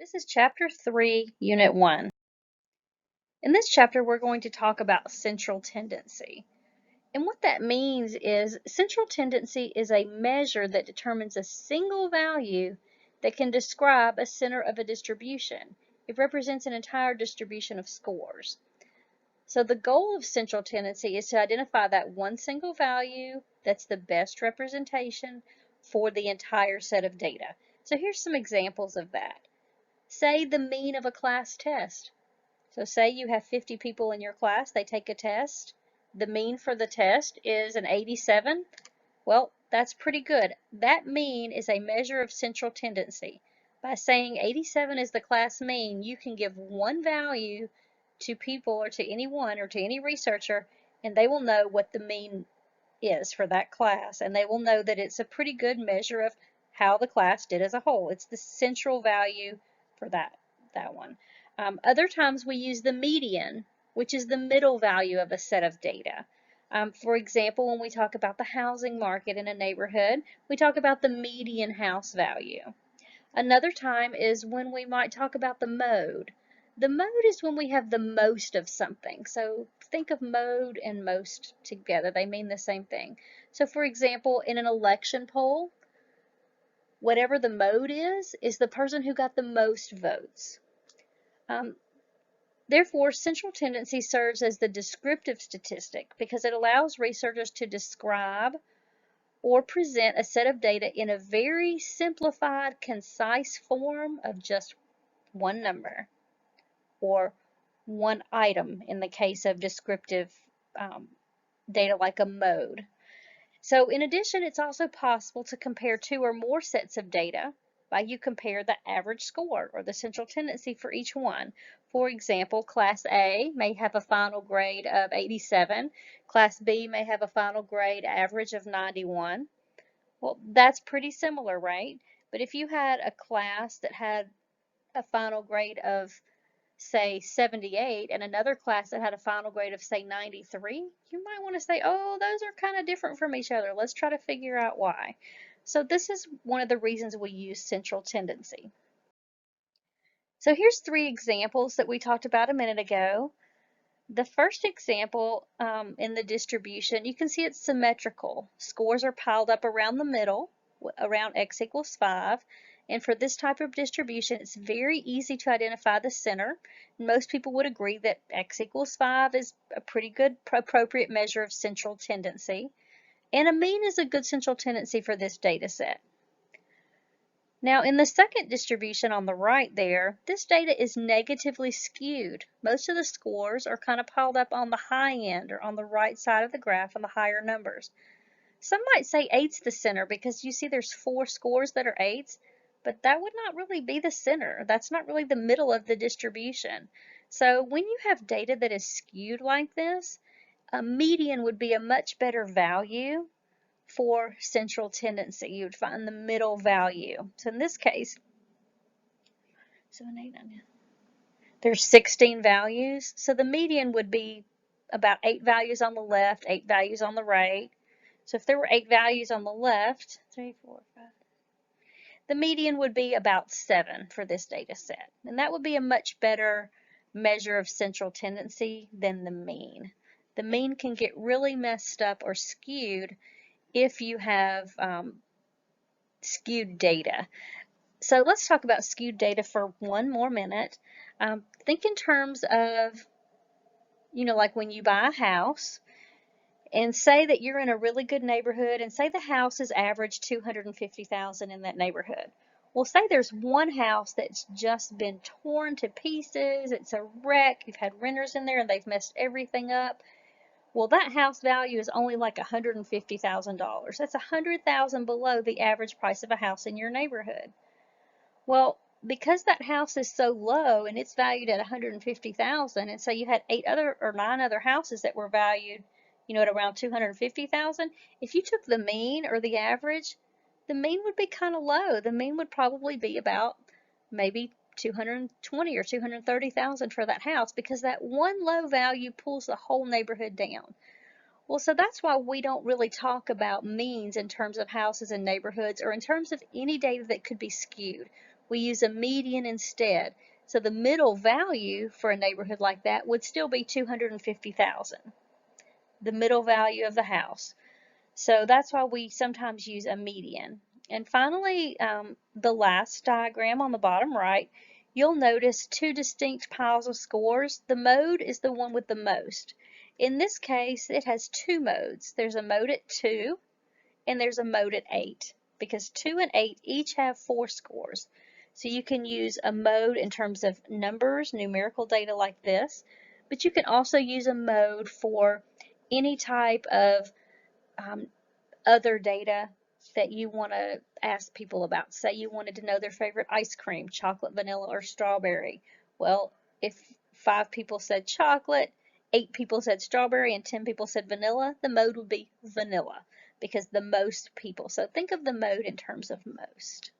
This is Chapter 3, Unit 1. In this chapter, we're going to talk about central tendency. And what that means is central tendency is a measure that determines a single value that can describe a center of a distribution. It represents an entire distribution of scores. So the goal of central tendency is to identify that one single value that's the best representation for the entire set of data. So here's some examples of that. Say the mean of a class test. So say you have 50 people in your class, they take a test. The mean for the test is an 87. Well, that's pretty good. That mean is a measure of central tendency. By saying 87 is the class mean, you can give one value to people or to anyone or to any researcher, and they will know what the mean is for that class, and they will know that it's a pretty good measure of how the class did as a whole. It's the central value for that one. Other times we use the median, which is the middle value of a set of data. For example, when we talk about the housing market in a neighborhood, we talk about the median house value. Another time is when we might talk about the mode. The mode is when we have the most of something. So think of mode and most together. They mean the same thing. So for example, in an election poll, whatever the mode is the person who got the most votes. Therefore, central tendency serves as the descriptive statistic because it allows researchers to describe or present a set of data in a very simplified, concise form of just one number or one item in the case of descriptive data like a mode. So in addition, it's also possible to compare two or more sets of data by you compare the average score or the central tendency for each one. For example, Class A may have a final grade of 87. Class B may have a final grade average of 91. Well, that's pretty similar, right? But if you had a class that had a final grade of, say, 78 and another class that had a final grade of, say, 93, you might want to say, oh, those are kind of different from each other. Let's try to figure out why. So this is one of the reasons we use central tendency. So here's three examples that we talked about a minute ago. The first example in the distribution, you can see it's symmetrical. Scores are piled up around the middle, around x equals 5. And for this type of distribution, it's very easy to identify the center. Most people would agree that x equals 5 is a pretty good appropriate measure of central tendency. And a mean is a good central tendency for this data set. Now in the second distribution on the right there, this data is negatively skewed. Most of the scores are kind of piled up on the high end or on the right side of the graph on the higher numbers. Some might say 8's the center because you see there's 4 scores that are 8's, but that would not really be the center. That's not really the middle of the distribution. So when you have data that is skewed like this, a median would be a much better value for central tendency. You would find the middle value. So in this case, 7, 8, 9, there's 16 values. So the median would be about 8 values on the left, 8 values on the right. So if there were 8 values on the left, 3, 4, 5, the median would be about 7 for this data set. And that would be a much better measure of central tendency than the mean. The mean can get really messed up or skewed if you have skewed data. So let's talk about skewed data for one more minute. Think in terms of, like when you buy a house, and say that you're in a really good neighborhood, and say the house is average $250,000 in that neighborhood. Well, say there's one house that's just been torn to pieces. It's a wreck. You've had renters in there and they've messed everything up. Well, that house value is only like $150,000. That's $100,000 below the average price of a house in your neighborhood. Well, because that house is so low and it's valued at $150,000, and so you had 9 other houses that were valued, at around $250,000. If you took the mean or the average, the mean would be kind of low. The mean would probably be about maybe 220 or 230,000 for that house because that one low value pulls the whole neighborhood down. Well, so that's why we don't really talk about means in terms of houses and neighborhoods or in terms of any data that could be skewed. We use a median instead. So the middle value for a neighborhood like that would still be 250,000, the middle value of the house. So that's why we sometimes use a median. And finally, the last diagram on the bottom right, you'll notice two distinct piles of scores. The mode is the one with the most. In this case, it has two modes. There's a mode at 2 and there's a mode at 8, because 2 and 8 each have 4 scores. So you can use a mode in terms of numbers, numerical data like this, but you can also use a mode for any type of other data that you want to ask people about. Say you wanted to know their favorite ice cream, chocolate, vanilla, or strawberry. Well, if 5 people said chocolate, 8 people said strawberry, and 10 people said vanilla, the mode would be vanilla because the most people. So think of the mode in terms of most.